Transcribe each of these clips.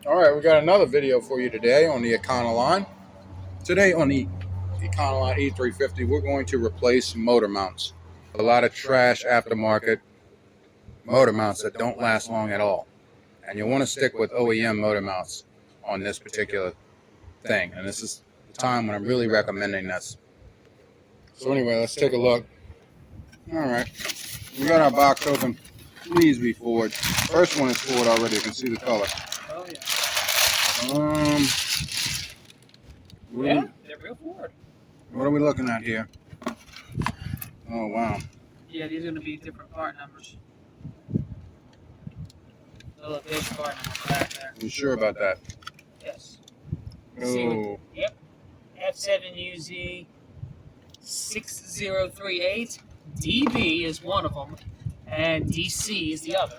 All right, we got another video for you today on the Econoline. Today on the Econoline E350, we're going to replace motor mounts. A lot of trash aftermarket motor mounts that don't last long at all. And you want to stick with OEM motor mounts on this particular thing. And this is the time when I'm really recommending this. So anyway, let's take a look. All right, we got our box open. Please be Ford. First one is Ford already. You can see the color. Oh yeah. Yeah, they're real Ford. What are we looking at here? Oh wow. Yeah, these are going to be different part numbers. Little addition part numbers back there. You sure about that? Yes. Oh. Yep. F7UZ 6038. DB is one of them, and DC is the other.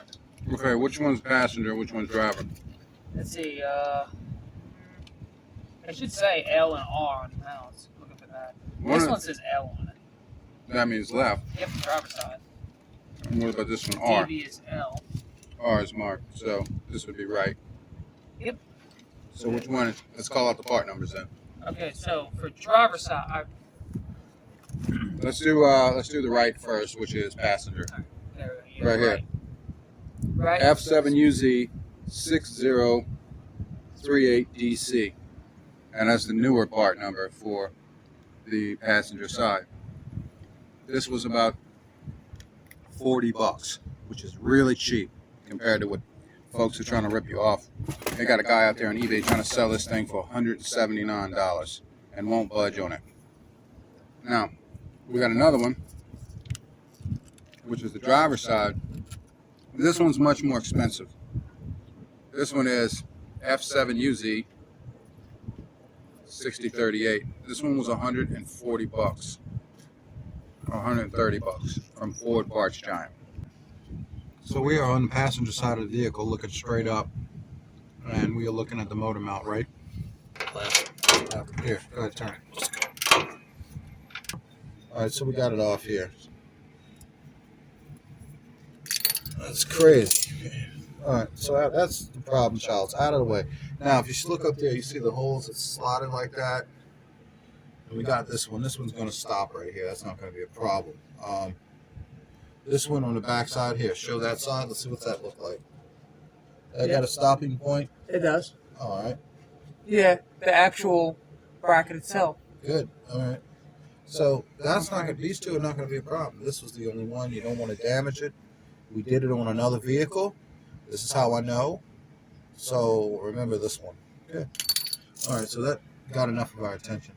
Okay, which one's passenger? Which one's driver? Let's see. I should say L and R on the mounts. Looking for that. This one says L on it. That means left. Yep, driver's side. And what about this one? R. DB is L. R is marked, so this would be right. Yep. So which one? Let's call out the part numbers then. Okay, so for driver's side, Let's do the right first, which is passenger. Right here. Right. F7UZ 6038DC, and that's the newer part number for the passenger side. This was about $40, which is really cheap compared to what folks are trying to rip you off. They got a guy out there on eBay trying to sell this thing for $179 and won't budge on it. Now, we got another one, which is the driver's side. This one's much more expensive. This one is F7UZ 6038. This one was $140. $130 from Ford Parts Giant. So we are on the passenger side of the vehicle looking straight up, and we are looking at the motor mount, right? Here, go ahead, turn it. All right, so we got it off here. That's crazy. All right, so that's the problem child. It's out of the way. Now, if you look up there, you see the holes that's slotted like that. And we got this one. This one's going to stop right here. That's not going to be a problem. This one on the back side here. Show that side. Let's see what that looks like. That got a stopping point? It does. All right. Yeah, the actual bracket itself. Good. All right. So that's not going to. These two are not going to be a problem. This was the only one. You don't want to damage it. We did it on another vehicle. This is how I know. So remember this one. Good. All right. So that got enough of our attention.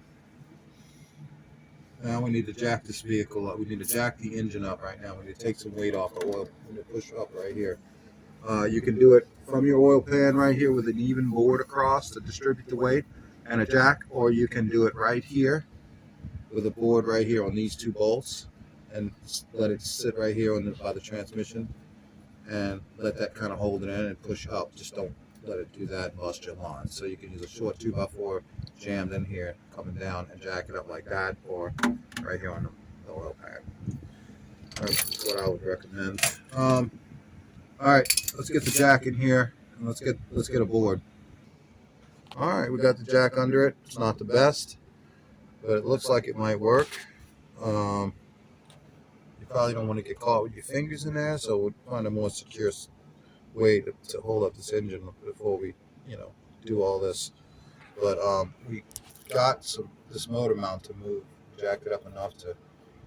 Now we need to jack this vehicle up. We need to jack the engine up right now. We need to take some weight off the oil. We need to push up right here. You can do it from your oil pan right here with an even board across to distribute the weight and a jack, or you can do it right here with a board right here on these two bolts and let it sit right here on by the transmission and let that kind of hold it in and push up. Just don't let it do that and bust your line. So you can use a short 2x4 jammed in here, coming down and jack it up like that, or right here on the oil pan. That's what I would recommend. All right, let's get the jack in here and let's get a board. All right, we got the jack under it. It's not the best, but it looks like it might work. You probably don't want to get caught with your fingers in there, so we'll find a more secure way to hold up this engine before we, do all this. But we got this motor mount to move, jacked it up enough to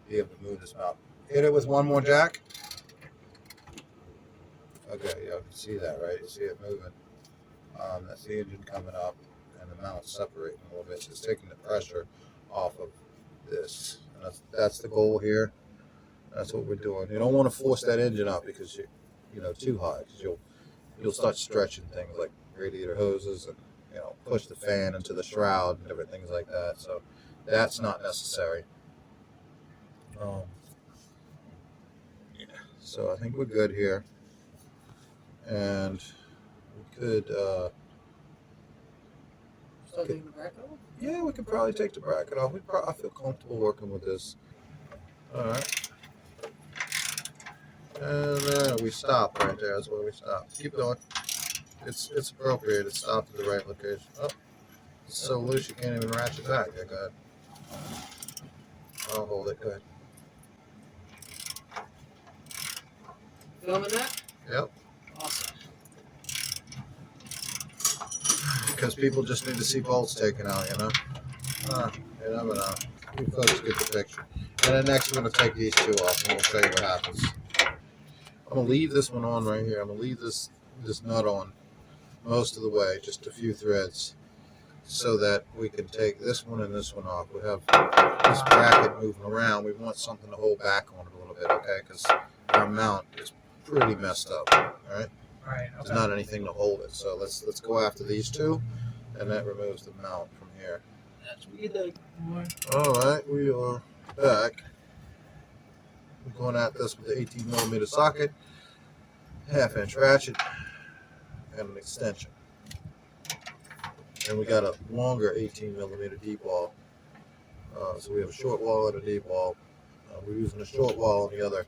be able to move this mount. Hit it with one more jack. Okay, yeah, you can see that, right? You see it moving. That's the engine coming up, and the mount's separating a little bit. So it's taking the pressure off of this. And that's the goal here. That's what we're doing. You don't want to force that engine up because you're too high, because you'll start stretching things like radiator hoses and push the fan into the shroud and different things like that. So that's not necessary. So I think we're good here, and we could. Still taking the bracket off? Yeah, we could probably take the bracket off. I feel comfortable working with this. All right. And then we stop right there. That's where we stop. Keep going. it's appropriate. It's stopped at the right location. Oh, it's so loose you can't even ratchet back. Yeah, go ahead. I'll hold it. Go ahead. Filming that? Yep. Awesome. Because people just need to see bolts taken out, you know. You never know. You folks get the picture. And then next, we're going to take these two off, and we'll show you what happens. I'm going to leave this one on right here. I'm going to leave this nut on most of the way, just a few threads, so that we can take this one and this one off. We have this bracket moving around. We want something to hold back on it a little bit, okay? Because our mount is pretty messed up, all right? Right. Okay. There's not anything to hold it. So let's go after these two, and that removes the mount from here. That's what we did. All right, we are back. We're going at this with the 18 millimeter socket, half-inch ratchet, and an extension. And we got a longer 18 millimeter deep wall. So we have a short wall and a deep wall. We're using a short wall on the other.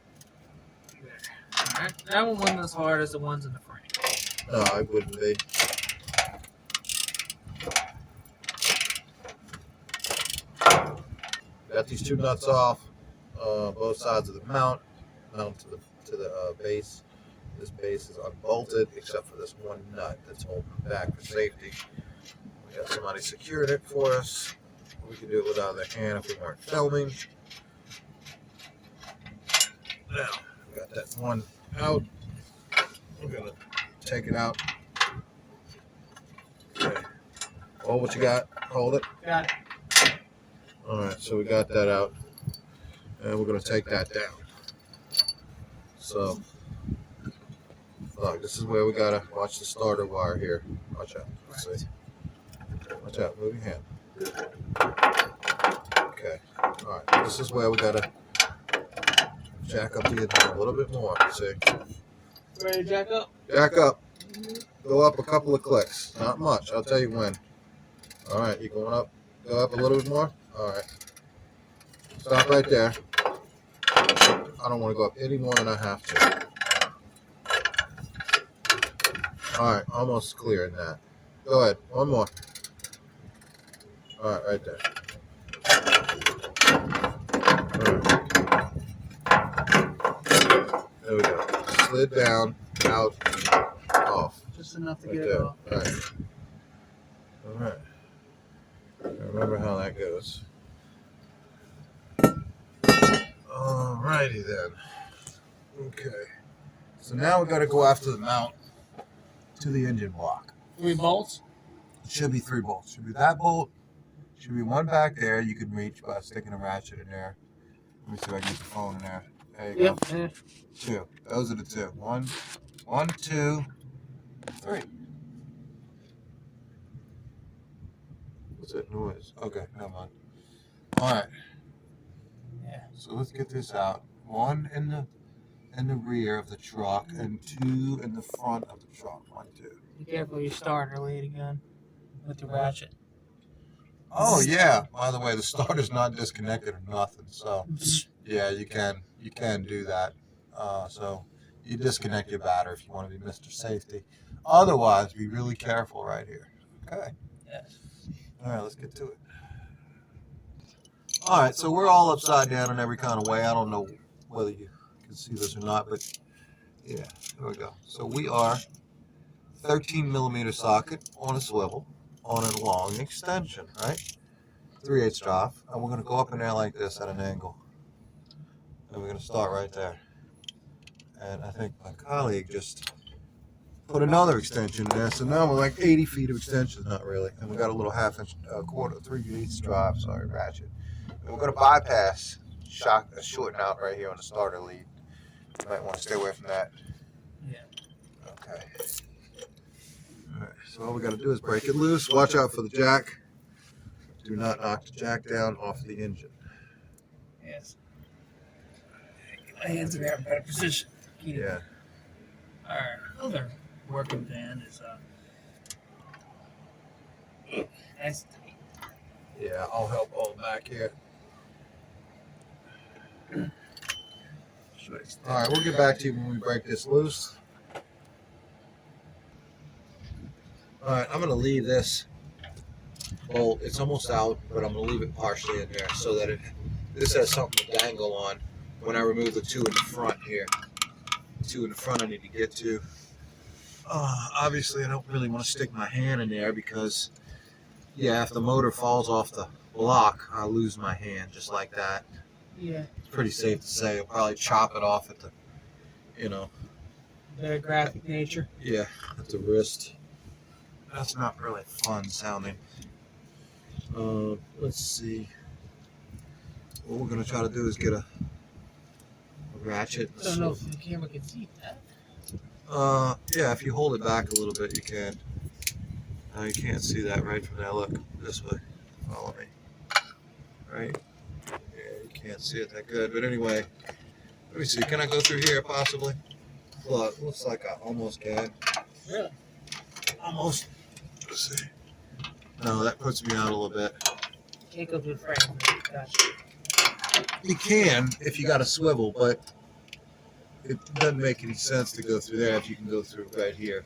Alright. That one wasn't as hard as the ones in the frame. No, it wouldn't be. Got these two nuts off, both sides of the mount to the base. This base is unbolted except for this one nut that's holding it back for safety. We got somebody secured it for us. We could do it with our other hand if we weren't filming. Now, we got that one out. We're gonna take it out. Okay. Hold what you got. Hold it. Got it. All right, so we got that out, and we're gonna take that down. So, look, this is where we gotta watch the starter wire here. Watch out. Let's see. Watch out. Move your hand. Okay. All right. This is where we gotta jack up the engine a little bit more. See. Ready to jack up? Jack up. Go up a couple of clicks. Not much. I'll tell you when. All right. You going up? Go up a little bit more. All right. Stop right there. I don't want to go up any more than I have to. All right. Almost clear in that. Go ahead. One more. All right. Right there. All right. There we go. Slid down, out, off. Just enough to Right get it there. off. Right. All right. Remember how that goes. Alrighty then. Okay. So now we got to go after the mount to the engine block. 3 bolts? It should be 3 bolts. Should be that bolt. Should be one back there you can reach by sticking a ratchet in there. Let me see if I can get the phone in there. There you Yep. go. Yeah. 2. Those are the 2. 1, 2, 3. What's that noise? Okay, never mind. All right. Yeah. So let's get this out. 1 in the rear of the truck and 2 in the front of the truck. 1, 2. Be careful your starter lead again with the ratchet. Oh yeah. By the way, the starter's not disconnected or nothing. So yeah, you can do that. So you disconnect your battery if you want to be Mr. Safety. Otherwise, be really careful right here. Okay. Yes. All right, let's get to it. All right, so we're all upside down in every kind of way. I don't know whether you can see this or not, but yeah, there we go. So we are 13 millimeter socket on a swivel on a long extension, right? 3/8 drive, and we're going to go up in there like this at an angle. And we're going to start right there. And I think my colleague just put another extension in there, so now we're like 80 feet of extension, not really. And we got a little half-inch, quarter, 3/8 drive, sorry, ratchet. And we're going to bypass shorten out right here on the starter lead. You might want to stay away from that. Yeah. Okay. All right, so all we got to do is break it loose. Watch out for the jack. Do not knock the jack down off the engine. Yes. Get my hands in there in better position. Yeah. Our other working van is nice. Yeah, I'll help all back here. All right, we'll get back to you when we break this loose. All right, I'm gonna leave this bolt. It's almost out, but I'm gonna leave it partially in there so that this has something to dangle on when I remove the two in the front here. The two in the front I need to get to. Obviously, I don't really want to stick my hand in there because, yeah, if the motor falls off the block, I'll lose my hand just like that. Yeah. It's pretty safe to say. I'll probably chop it off at the, Very graphic nature. yeah, at the wrist. That's not really fun sounding. Let's see. What we're gonna try to do is get a ratchet. I don't know if the camera can see that. Yeah, if you hold it back a little bit, you can. You can't see that right from there. Look, this way. Follow me. Right? Yeah, you can't see it that good. But anyway, let me see. Can I go through here possibly? Look, looks like I almost can. Really? Almost. Let's see. No, that puts me out a little bit. Can't go through the frame. Gotcha. You can if you got a swivel, but it doesn't make any sense to go through there if you can go through right here.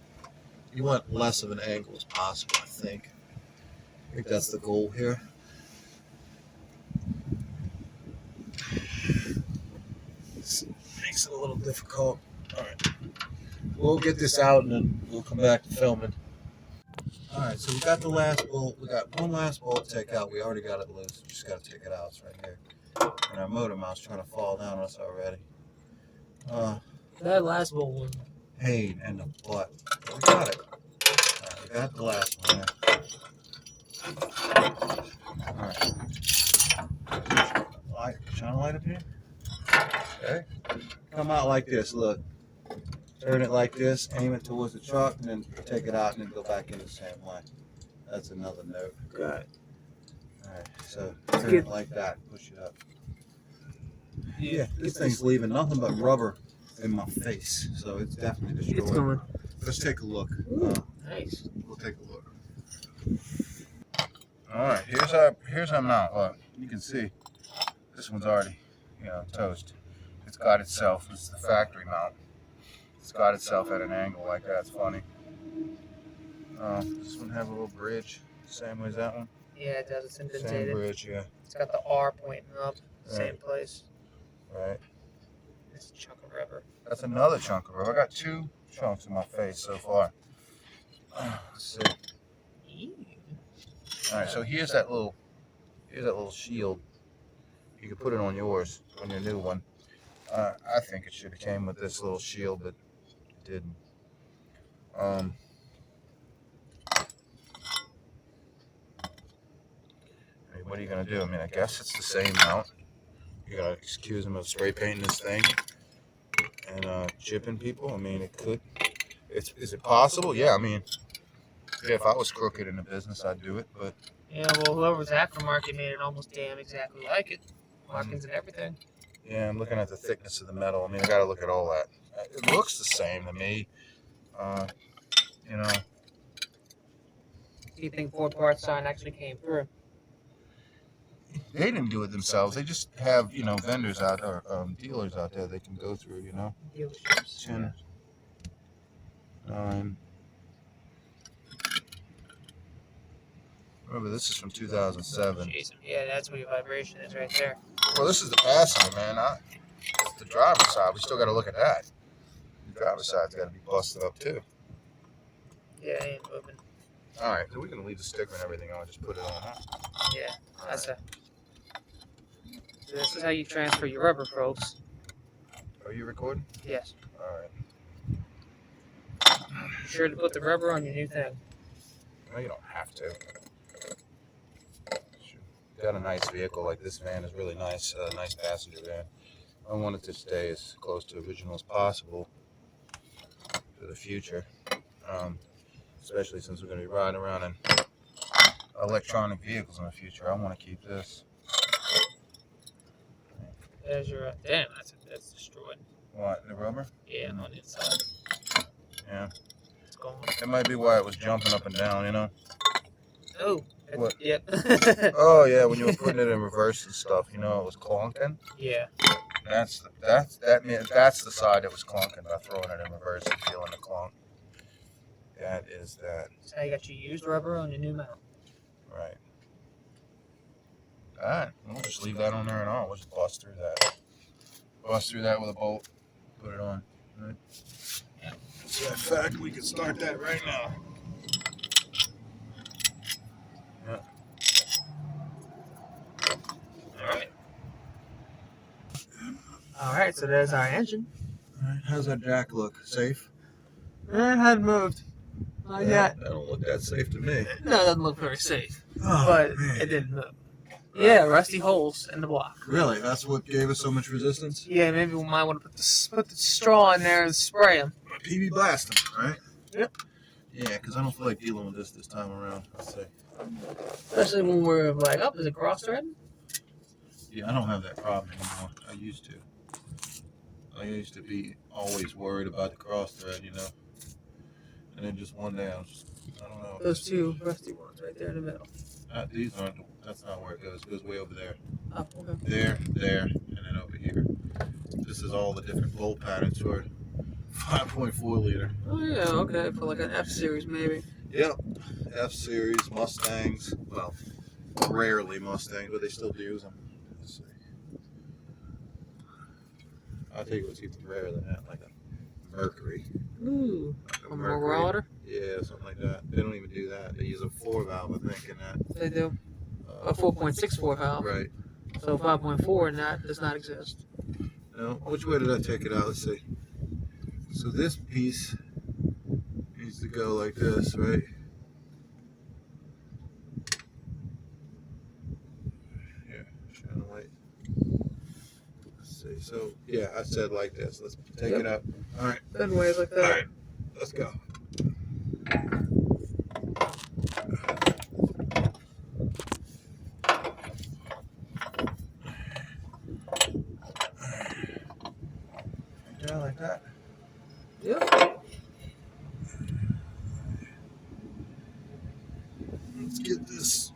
You want less of an angle as possible, I think. I think that's the goal here. This makes it a little difficult. All right. We'll get this out and then we'll come back to filming. All right, so we got the last bolt. We got one last bolt to take out. We already got it loose. We just got to take it out. It's right here. And our motor mount's trying to fall down on us already. That last bolt one. Pain in the butt. We got it. All right, we got the last one there. All right. Shine a light up here. Okay. Come out like this. Look. Turn it like this. Aim it towards the truck, and then take it out, and then go back in the same way. That's another note. Got it. All right. So turn it like that. Push it up. Yeah. This thing's leaving nothing but rubber in my face, so it's definitely destroyed. It's going. Let's take a look. Nice. We'll take a look. All right, here's our mount. Look, you can see this one's already, toast. It's got itself. It's the factory mount. It's got itself at an angle like that. It's funny. Does this one have a little bridge, same way as that one? Yeah, it does. It's Same indentated. bridge, yeah. It's got the R pointing up, same Right. place. Right. It's a chunk of rubber. That's another chunk of rubber. I got two chunks in my face so far. Let's see. All right, so here's that little shield. You can put it on yours, on your new one. I think it should have came with this little shield, but it didn't. I mean, what are you gonna do? I mean, I guess it's the same mount. You're gonna excuse them of spray painting this thing and chipping people. I mean, it could. Is it possible? Yeah, I mean, yeah, if I was crooked in the business, I'd do it, but. Yeah, well, whoever's aftermarket made it almost damn exactly like it. Markings and everything. Yeah, I'm looking at the thickness of the metal. I mean, I got to look at all that. It looks the same to me. Do you think Ford Parts sign actually came through? They didn't do it themselves. They just have, vendors out or dealers out there they can go through, Dealerships. 10, 9. Remember, this is from 2007. Jeez, yeah, that's where your vibration is right there. Well, this is the passenger, man. The driver's side, we still got to look at that. The driver's side's got to be busted up, too. Yeah, it ain't moving. All right, so we can leave the sticker and everything on. Just put it on, huh? Yeah, that's a. So this is how you transfer your rubber, folks. Are you recording? Yes. All right. Be sure to put the rubber on your new thing. No, you don't have to. Got a nice vehicle like this van is really nice. Nice passenger van. I want it to stay as close to original as possible for the future. Especially since we're going to be riding around in electronic vehicles in the future. I want to keep this. There's your. Damn, that's destroyed. What, the rubber? Yeah, on the inside. Yeah. It's gone. That might be why it was jumping up and down, Oh. What? Yep. Oh yeah, when you were putting it in reverse and stuff, it was clonking. Yeah. That's the side that was clonking by throwing it in reverse and feeling the clonk. That is that. So now you got your used rubber on your new mount. Right. Alright, we'll just leave that on there and all. We'll just bust through that. Bust through that with a bolt. Put it on. Right. So in fact, we can start that right now. Yeah. Alright. Alright, so there's our engine. Alright, how's that jack look? Safe? It hadn't moved. Not yet. That don't look that safe to me. No, it doesn't look very safe. Oh, But man. it didn't move. Yeah, rusty holes in the block. Really? That's what gave us so much resistance? Yeah, maybe we might want to put the straw in there and spray them. PB blast them, right? Yep. Yeah, because I don't feel like dealing with this time around. Let's see. Especially when we're like, oh, is it cross-threading? Yeah, I don't have that problem anymore. I used to. I used to be always worried about the cross thread, you know. And then just one day I was just, I don't know. Those two rusty ones right there in the middle. These aren't, that's not where it goes. It goes way over there. Oh, okay. There, and then over here. This is all the different bolt patterns for 5.4 liter. Oh, yeah, okay. For like an F series, maybe. Yep. F series, Mustangs. Well, rarely Mustangs, but they still do use them. Let's see. I think it was even rarer than that, like a Mercury. Ooh. Like A Marauder? Yeah, something like that. They don't even do that. They use a 4 valve, I think, in that. They do. A 4.64 valve. Right. So 5.4 in that does not exist. No, which way did I take it out? Let's see. So this piece needs to go like this, right? Yeah, shine a light. Let's see. So yeah, I said like this. Let's take it up. All right. Then ways like that. All right. Let's go. Yeah, like that. Yep. Let's get this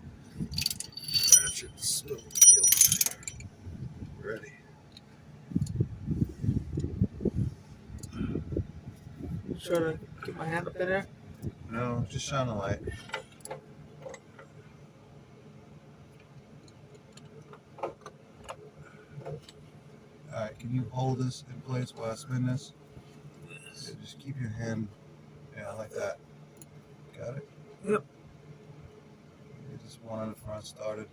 ratchet swivel wheel ready. Try to get my hand up in there. No, just shine a light. Alright, can you hold this in place while I spin this? Yeah, just keep your hand, yeah, like that. Got it? Yep. Get this one on the front started.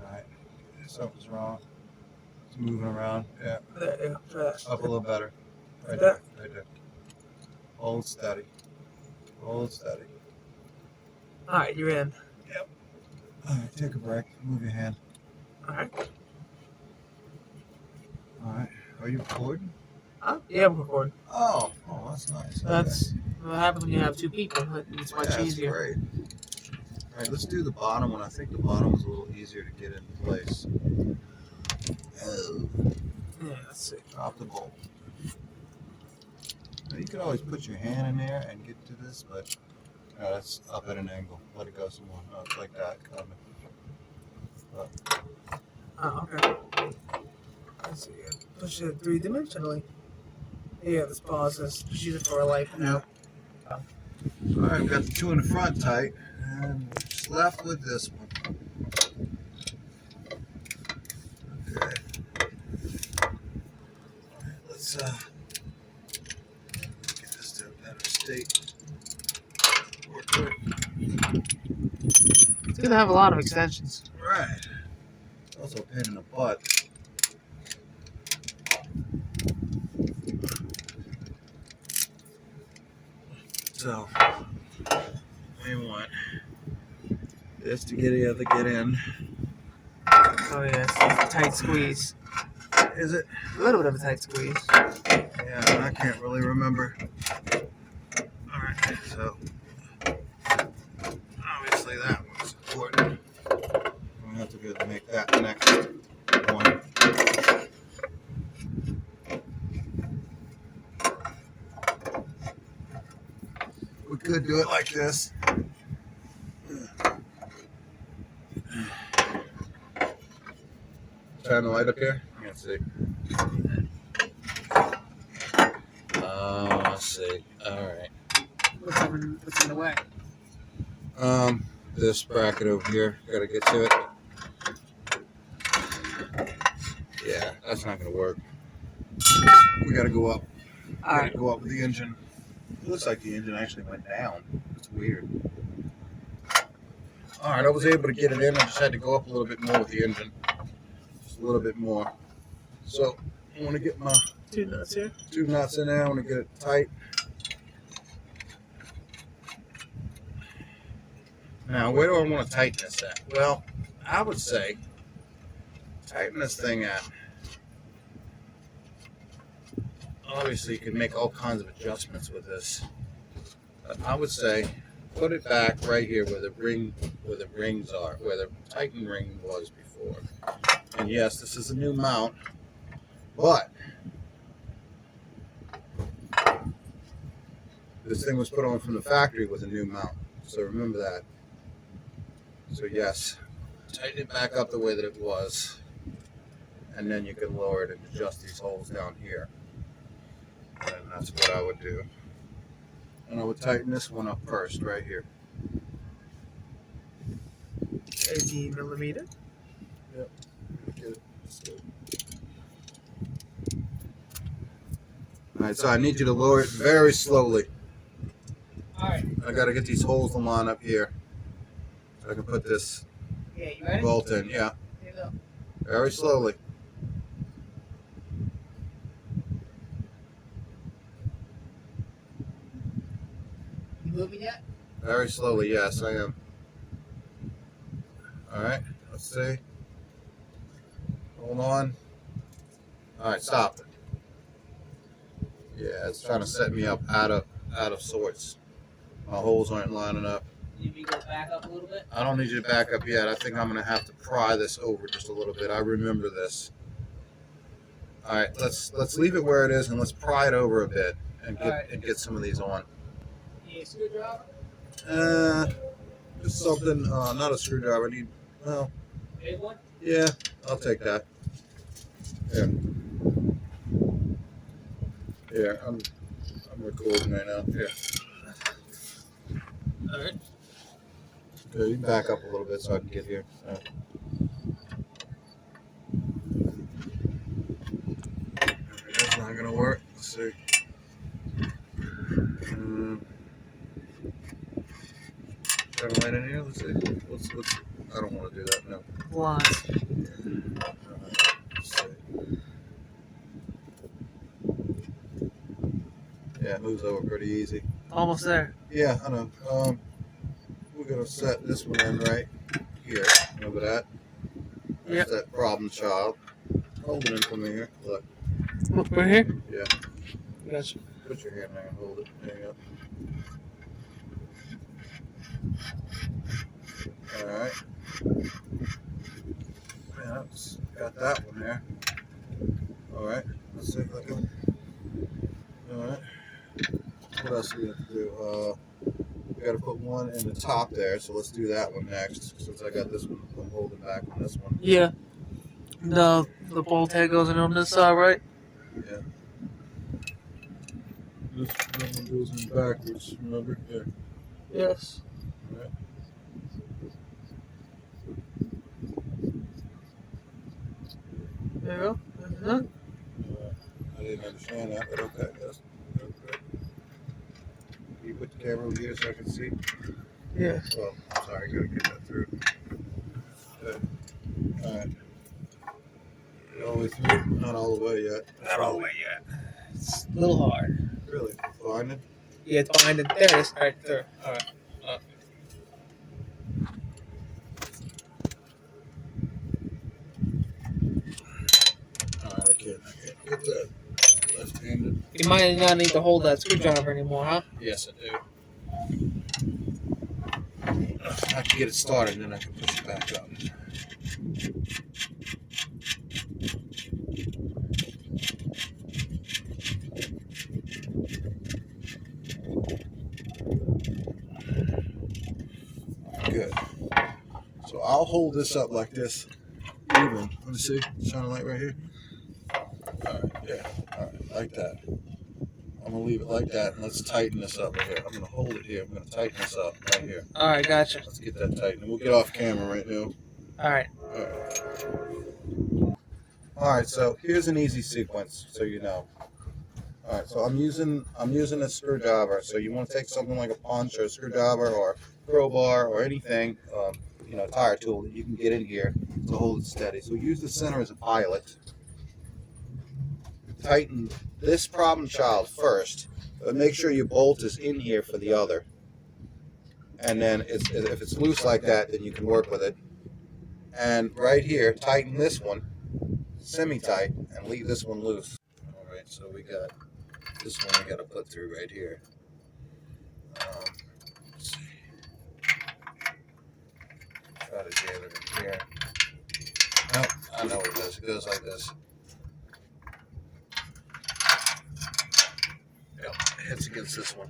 Alright, something's wrong. It's moving around. Yeah, There you go. Try that. up a little better. Right Like there, right there. Hold steady. Hold steady. Alright, you're in. Alright, take a break. Move your hand. Alright. Alright, are you recording? Yeah, I'm recording. Oh, that's nice. That's what happens when you have two people. It's much That's easier. great. All right, let's do the bottom one. I think the bottom is a little easier to get in place. Oh, Yeah, let's see. drop the bolt. Now, you could always put your hand in there and get to this, but that's up at an angle. Let it go some more. No, it's like that. Coming. Oh, okay. Let's see. Push it three-dimensionally. Yeah, let's pause this. Just use it for a light. Yep. All right, we got the two in the front tight, and we're just left with this one. Okay. All right, let's get this to a better state. Work with it. It's gonna have a lot of extensions. Right. It's also a pain in the butt. So, we want this to get in. Oh yeah, it's a tight squeeze. Is it? A little bit of a tight squeeze. Yeah, I can't really remember. Alright, so obviously that one's important. We have to be able to make that the next one. We could do it like this. Shine the light up here. Let's see. What's in the way? This bracket over here. Gotta get to it. Yeah, that's not gonna work. We gotta go up. All right. Go up with the engine. It looks like the engine actually went down. It's weird. All right, I was able to get it in. I just had to go up a little bit more with the engine. Just a little bit more. So I want to get my 2 nuts here. 2 nuts in there. I want to get it tight. Now, where do I want to tighten this at? Well, I would say tighten this thing at. Obviously, you can make all kinds of adjustments with this. But I would say put it back right here where the rings are, where the Titan ring was before. And yes, this is a new mount, but this thing was put on from the factory with a new mount. So remember that. So yes, tighten it back up the way that it was, and then you can lower it and adjust these holes down here. And that's what I would do. And I would tighten this one up first, right here. 18 millimeter. Yep. Get it. All right, so I need you to lower it very slowly. All right. I got to get these holes to line up here, so I can put this Yeah, you ready? bolt in. Yeah, Here you go. very slowly. You moving yet? Very slowly, yes, I am. All right, let's see. Hold on. All right, stop it. Yeah, it's trying to set me up out of sorts. My holes aren't lining up. You need me to go back up a little bit? I don't need you to back up yet. I think I'm going to have to pry this over just a little bit. I remember this. All right, let's leave it where it is and let's pry it over a bit and get some of these on. You need a screwdriver? Just something. Not a screwdriver. I need. Well, Big one? yeah, I'll take that. Yeah. Yeah, I'm recording right now. Yeah. All right. Okay, you can back up a little bit so I can get here. That's not gonna work. Let's see. Turn the light in here. Let's see. Let's. I don't want to do that. No. Why? Let's see. Yeah, it moves over pretty easy. Almost there. Yeah, I know. We're gonna set this one in right here. Remember that? That's that problem child. Hold it in for me here. Look. Look right here? Yeah. Gotcha. Put your hand there and hold it. There you go. Alright. Yeah, that's got that one there. Alright. Let's see if I can. Alright. What else do we have to do? We got to put one in the top there, so let's do that one next. Since I got this one, I'm holding back on this one. Yeah. The bolt head goes in on this side, right? Yeah. This one goes in backwards, remember? Yeah. Yes. Alright. There you go. Uh-huh. I didn't understand that, but okay. That's okay. Can you put the camera over here so I can see? Yeah. Well, I'm sorry, I gotta get that through. Okay. Alright. All the way through? Not all the way yet. Not all the way yet. It's a little hard. Really? Find it? Yeah, it's behind it. There it is. All right, there. All right. Alright, I can't get that left-handed. You might not need to hold that screwdriver anymore, huh? Yes, I do. I have to get it started and then I can push it back up. Good. So I'll hold this up like this. Even. Let me see. Shine a light right here. Alright, yeah. Alright, like that. I'm gonna leave it like that, and let's tighten this up right here. I'm gonna hold it here. I'm gonna tighten this up right here. All right, gotcha. Let's get that tightened. We'll get off camera right now. All right. All right. So here's an easy sequence, so you know. All right. So I'm using a screwdriver. So you want to take something like a punch or a screwdriver or crowbar or anything, tire tool that you can get in here to hold it steady. So use the center as a pilot. Tighten this problem child first, but make sure your bolt is in here for the other. And then if it's loose like that, then you can work with it. And right here, tighten this one semi-tight and leave this one loose. All right, so we got this one we got to put through right here. Let's see. Try to jam it in here. Nope, I know what it does. It goes like this. Yep, it hits against this one.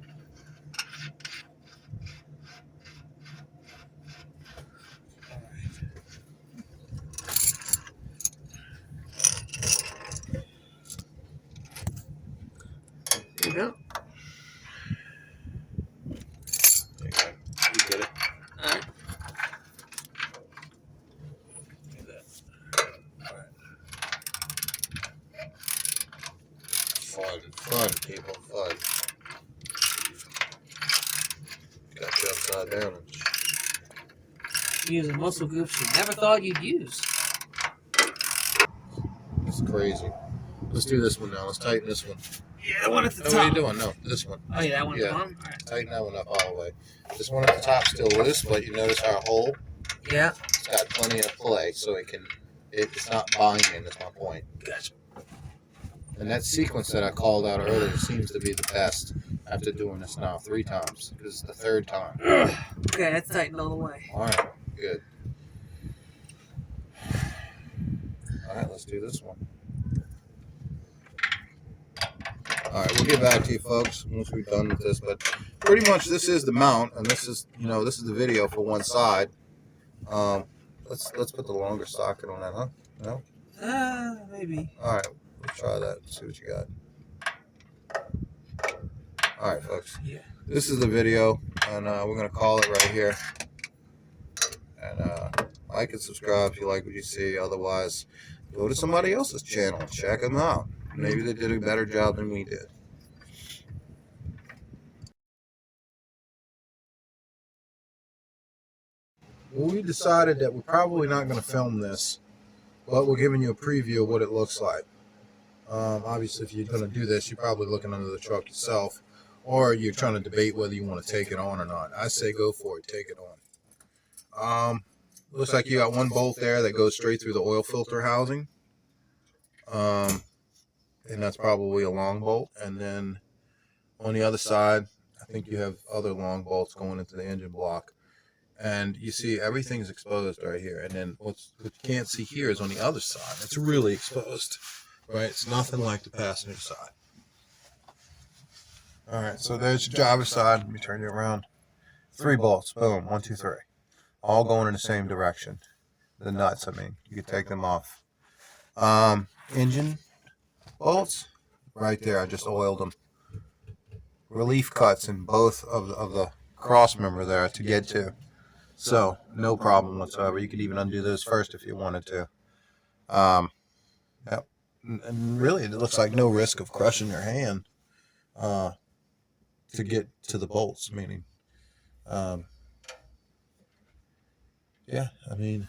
There you go. There you go. You get it. All right. Look at that. All right. Fun, people, fun. Got you upside down. Using muscle groups you never thought you'd use. It's crazy. Let's do this one now. Let's tighten this one. Yeah, that one at the top. What are you doing? No, this one. Oh, yeah, that one at Yeah. the bottom? All right. Tighten that one up all the way. This one at the top still loose, but you notice our hole? Yeah. It's got plenty of play, so it's not binding, that's my point. Gotcha. And that sequence that I called out earlier seems to be the best after doing this now 3 times, because it's the 3rd time. Okay, that's tightened all the way. All right, good. All right, let's do this one. All right, we'll get back to you folks once we're done with this, but pretty much this is the mount, and this is the video for one side. Let's put the longer socket on that, huh? No? Maybe. All right, we'll try that. See what you got. All right, folks. Yeah. This is the video, and we're gonna call it right here. And like and subscribe if you like what you see. Otherwise, go to somebody else's channel and check them out. Maybe they did a better job than we did. Well, we decided that we're probably not going to film this, but we're giving you a preview of what it looks like. Obviously, if you're going to do this, you're probably looking under the truck yourself, or you're trying to debate whether you want to take it on or not. I say go for it, take it on. Looks like you got one bolt there that goes straight through the oil filter housing. And that's probably a long bolt. And then on the other side, I think you have other long bolts going into the engine block. And you see everything's exposed right here. And then what you can't see here is on the other side. It's really exposed, right? It's nothing like the passenger side. All right, so there's your driver's side. Let me turn you around. 3 bolts, boom, 1, 2, 3. All going in the same direction. The nuts, I mean, you can take them off. Engine bolts, right there, I just oiled them. Relief cuts in both of the cross member there to get to. So, no problem whatsoever. You could even undo those first if you wanted to. Yep. And really, it looks like no risk of crushing your hand to get to the bolts, meaning, yeah, I mean,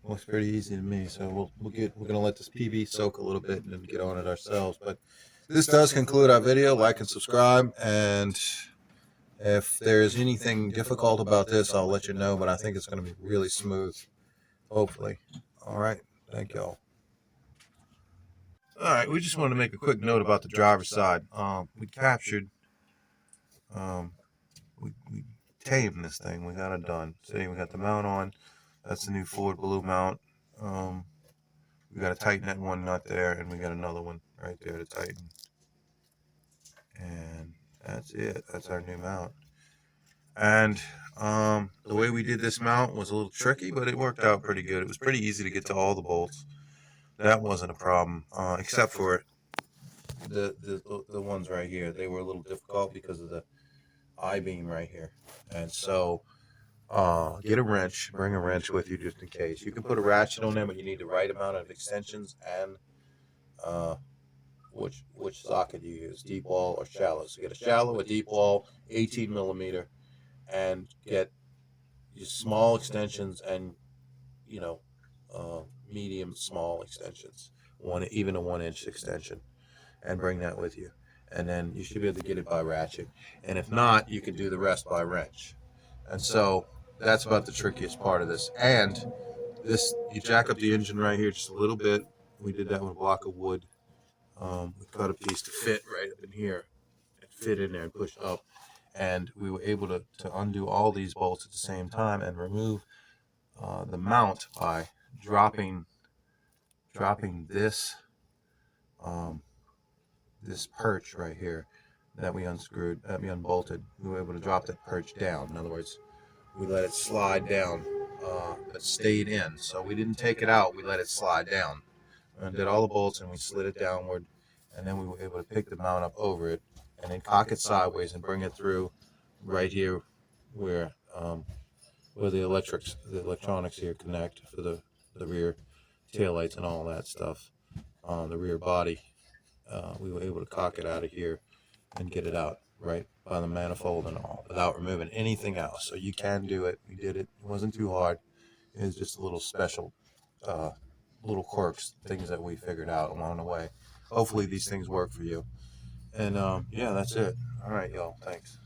looks pretty easy to me. So we're gonna let this PB soak a little bit and then get on it ourselves. But this does conclude our video. Like and subscribe, and if there's anything difficult about this, I'll let you know, but I think it's going to be really smooth, hopefully. All right. Thank y'all. All right. We just wanted to make a quick note about the driver's side. We captured, we tamed this thing. We got it done. See, we got the mount on. That's the new Ford Blue mount. We got to tighten that one nut there, and we got another one right there to tighten. And that's it. That's our new mount. And the way we did this mount was a little tricky, but it worked out pretty good. It was pretty easy to get to all the bolts. That wasn't a problem, except for the ones right here, they were a little difficult because of the I-beam right here. And so get a wrench, bring a wrench with you just in case. You can put a ratchet on there, but you need the right amount of extensions and uh, which socket you use, deep wall or shallow. So get a shallow, a deep wall, 18 millimeter, and get your small extensions and you know medium small extensions, even a 1 inch extension, and bring that with you. And then you should be able to get it by ratchet. And if not, you can do the rest by wrench. And so that's about the trickiest part of this. And this, you jack up the engine right here just a little bit. We did that with a block of wood. We cut a piece to fit right up in here and fit in there and push up. And we were able to undo all these bolts at the same time and remove the mount by dropping this um, this perch right here that we unscrewed, that we unbolted. We were able to drop that perch down. In other words, we let it slide down, but stayed in. So we didn't take it out. We let it slide down. And did all the bolts, and we slid it downward, and then we were able to pick the mount up over it, and then cock it sideways and bring it through right here, where the electronics here connect for the rear taillights and all that stuff, the rear body. We were able to cock it out of here and get it out right by the manifold and all without removing anything else. So you can do it. We did it. It wasn't too hard. It was just a little special, uh, little quirks, things that we figured out along the way. Hopefully these things work for you. And yeah, that's it. All right, y'all. Thanks.